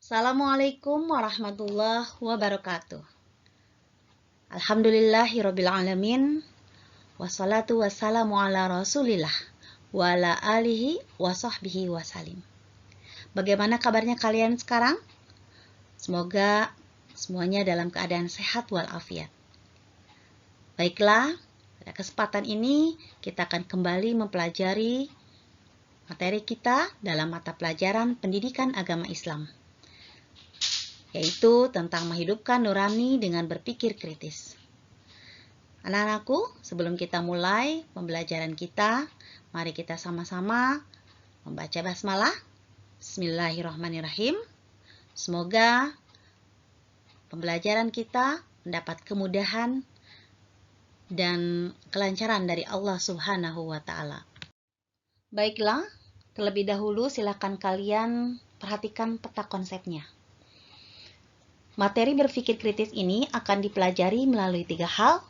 Assalamualaikum warahmatullahi wabarakatuh. Alhamdulillahirrabbilalamin. Wassalatu wassalamu ala rasulillah wa ala alihi wa sahbihi wasalim. Bagaimana kabarnya kalian sekarang? Semoga semuanya dalam keadaan sehat walafiat. Baiklah, pada kesempatan ini kita akan kembali mempelajari materi kita dalam mata pelajaran pendidikan agama Islam, yaitu tentang menghidupkan nurani dengan berpikir kritis. Anak-anakku, sebelum kita mulai pembelajaran kita, mari kita sama-sama membaca basmalah. Bismillahirrahmanirrahim. Semoga pembelajaran kita mendapat kemudahan dan kelancaran dari Allah Subhanahu wa Ta'ala. Baiklah, terlebih dahulu silakan kalian perhatikan peta konsepnya. Materi berpikir kritis ini akan dipelajari melalui 3 hal.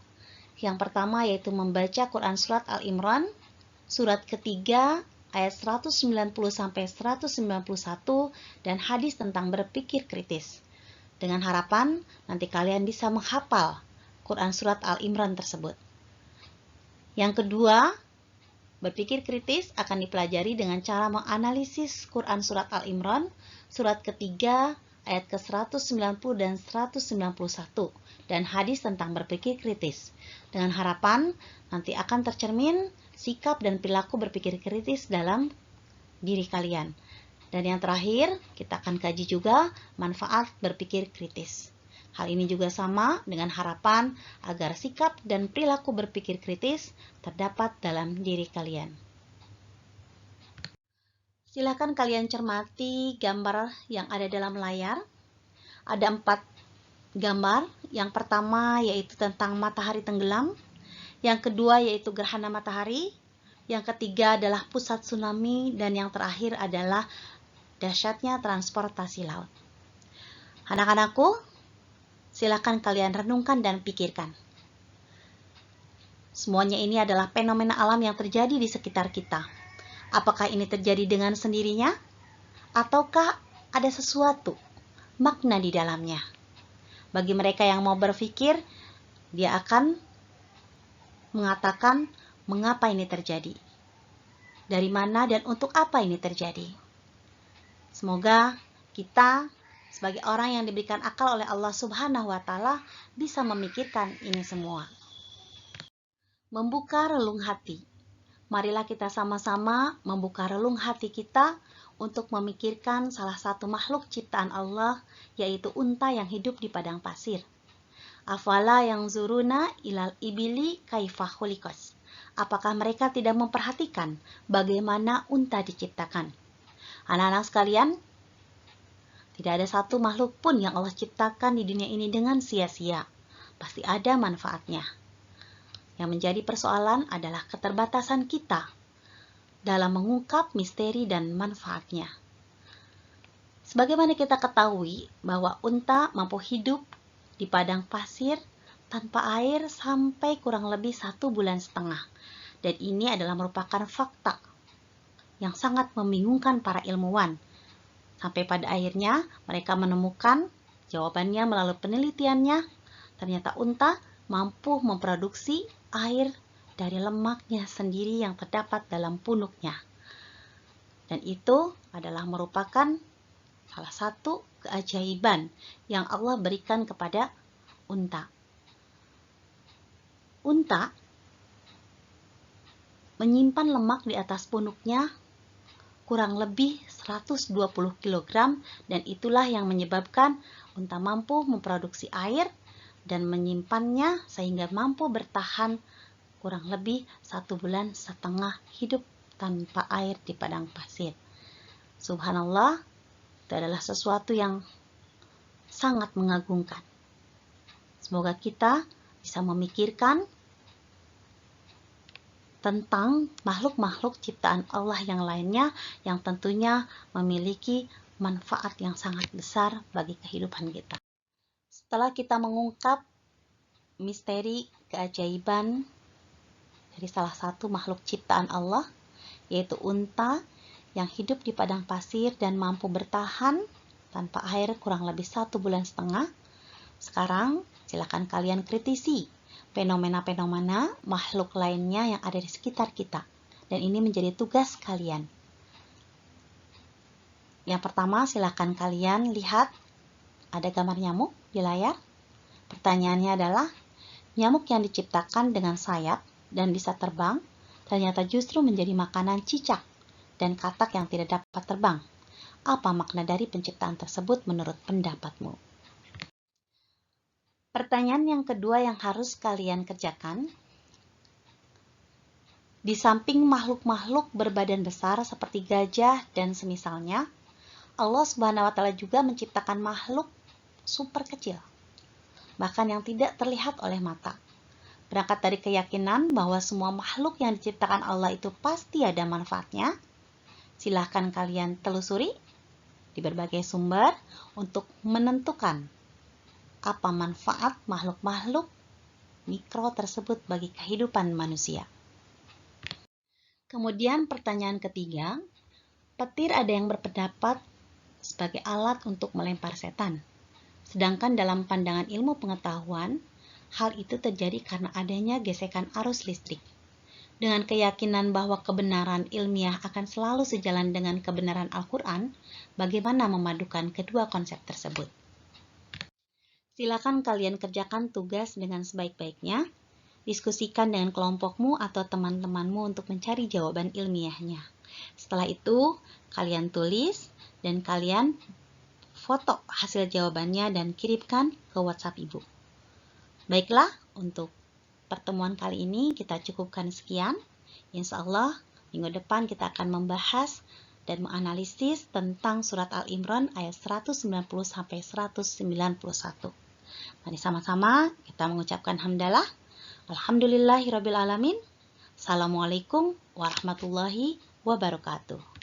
Yang pertama yaitu membaca Quran Surat Al-Imran, surat ketiga ayat 190-191 dan hadis tentang berpikir kritis. Dengan harapan nanti kalian bisa menghafal Quran Surat Al-Imran tersebut. Yang kedua, berpikir kritis akan dipelajari dengan cara menganalisis Quran Surat Al-Imran, surat ketiga ayat ke-190 dan 191 dan hadis tentang berpikir kritis. Dengan harapan nanti akan tercermin sikap dan perilaku berpikir kritis dalam diri kalian. Dan yang terakhir, kita akan kaji juga manfaat berpikir kritis. Hal ini juga sama dengan harapan agar sikap dan perilaku berpikir kritis terdapat dalam diri kalian. Silakan kalian cermati gambar yang ada dalam layar. Ada 4 gambar. Yang pertama yaitu tentang matahari tenggelam. Yang kedua yaitu gerhana matahari. Yang ketiga adalah pusat tsunami. Dan yang terakhir adalah dahsyatnya transportasi laut. Anak-anakku, silakan kalian renungkan dan pikirkan. Semuanya ini adalah fenomena alam yang terjadi di sekitar kita. Apakah ini terjadi dengan sendirinya? Ataukah ada sesuatu, makna di dalamnya? Bagi mereka yang mau berpikir, dia akan mengatakan mengapa ini terjadi. Dari mana dan untuk apa ini terjadi. Semoga kita sebagai orang yang diberikan akal oleh Allah Subhanahu wa Ta'ala bisa memikirkan ini semua. Membuka relung hati. Marilah kita sama-sama membuka relung hati kita untuk memikirkan salah satu makhluk ciptaan Allah, yaitu unta yang hidup di padang pasir. Afala yang zuruna ilal ibili kaifah khuliqas. Apakah mereka tidak memperhatikan bagaimana unta diciptakan? Anak-anak sekalian, tidak ada satu makhluk pun yang Allah ciptakan di dunia ini dengan sia-sia. Pasti ada manfaatnya. Yang menjadi persoalan adalah keterbatasan kita dalam mengungkap misteri dan manfaatnya. Sebagaimana kita ketahui bahwa unta mampu hidup di padang pasir tanpa air sampai kurang lebih 1,5 bulan. Dan ini adalah merupakan fakta yang sangat membingungkan para ilmuwan. Sampai pada akhirnya mereka menemukan jawabannya melalui penelitiannya. Ternyata unta mampu memproduksi air dari lemaknya sendiri yang terdapat dalam punuknya. Dan itu adalah merupakan salah satu keajaiban yang Allah berikan kepada unta. Unta menyimpan lemak di atas punuknya kurang lebih 120 kg dan itulah yang menyebabkan unta mampu memproduksi air dan menyimpannya sehingga mampu bertahan kurang lebih 1,5 bulan hidup tanpa air di padang pasir. Subhanallah, itu adalah sesuatu yang sangat mengagumkan. Semoga kita bisa memikirkan tentang makhluk-makhluk ciptaan Allah yang lainnya yang tentunya memiliki manfaat yang sangat besar bagi kehidupan kita. Setelah kita mengungkap misteri keajaiban dari salah satu makhluk ciptaan Allah, yaitu unta yang hidup di padang pasir dan mampu bertahan tanpa air kurang lebih 1,5 bulan. Sekarang, silakan kalian kritisi fenomena-fenomena makhluk lainnya yang ada di sekitar kita. Dan ini menjadi tugas kalian. Yang pertama, silakan kalian lihat ada gambar nyamuk di layar. Pertanyaannya adalah, nyamuk yang diciptakan dengan sayap dan bisa terbang, ternyata justru menjadi makanan cicak dan katak yang tidak dapat terbang. Apa makna dari penciptaan tersebut menurut pendapatmu? Pertanyaan yang kedua yang harus kalian kerjakan, di samping makhluk-makhluk berbadan besar seperti gajah dan semisalnya, Allah Subhanahu wa Ta'ala juga menciptakan makhluk super kecil, bahkan yang tidak terlihat oleh mata. Berangkat dari keyakinan bahwa semua makhluk yang diciptakan Allah itu pasti ada manfaatnya, silahkan kalian telusuri di berbagai sumber untuk menentukan apa manfaat makhluk-makhluk mikro tersebut bagi kehidupan manusia. Kemudian pertanyaan ketiga, petir ada yang berpendapat sebagai alat untuk melempar setan. Sedangkan dalam pandangan ilmu pengetahuan, hal itu terjadi karena adanya gesekan arus listrik. Dengan keyakinan bahwa kebenaran ilmiah akan selalu sejalan dengan kebenaran Al-Quran, bagaimana memadukan kedua konsep tersebut? Silakan kalian kerjakan tugas dengan sebaik-baiknya. Diskusikan dengan kelompokmu atau teman-temanmu untuk mencari jawaban ilmiahnya. Setelah itu, kalian tulis dan kalian foto hasil jawabannya dan kirimkan ke WhatsApp Ibu. Baiklah, untuk pertemuan kali ini kita cukupkan sekian. Insya Allah, minggu depan kita akan membahas dan menganalisis tentang surat Al-Imran ayat 190-191. Mari sama-sama kita mengucapkan hamdalah. Alhamdulillahirrabbilalamin. Assalamualaikum warahmatullahi wabarakatuh.